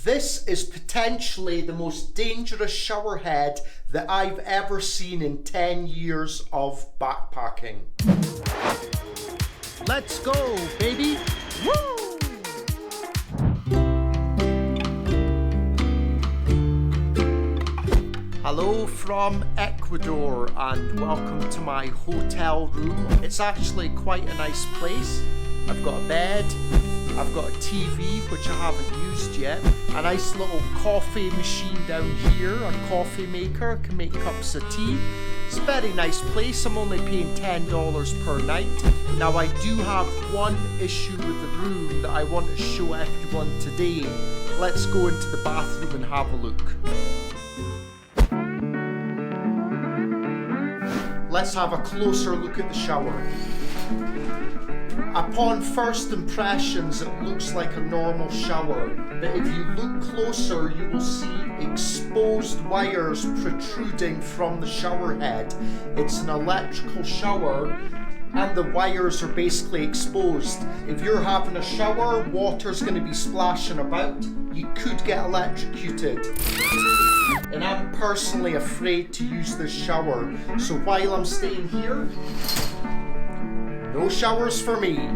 This is potentially the most dangerous shower head that I've ever seen in 10 years of backpacking. Let's go, baby! Woo! Hello from Ecuador and welcome to my hotel room. It's actually quite a nice place. I've got a bed, I've got a TV which I haven't used yet, a nice little coffee machine down here, a coffee maker, can make cups of tea. It's a very nice place. I'm only paying $10 per night. Now I do have one issue with the room that I want to show everyone today. Let's go into the bathroom and have a look. Let's have a closer look at the shower. Upon first impressions, it looks like a normal shower, but if you look closer, you will see exposed wires protruding from the shower head. It's an electrical shower, and the wires are basically exposed. If you're having a shower, water's going to be splashing about. You could get electrocuted. And I'm personally afraid to use this shower, so while I'm staying here, no showers for me.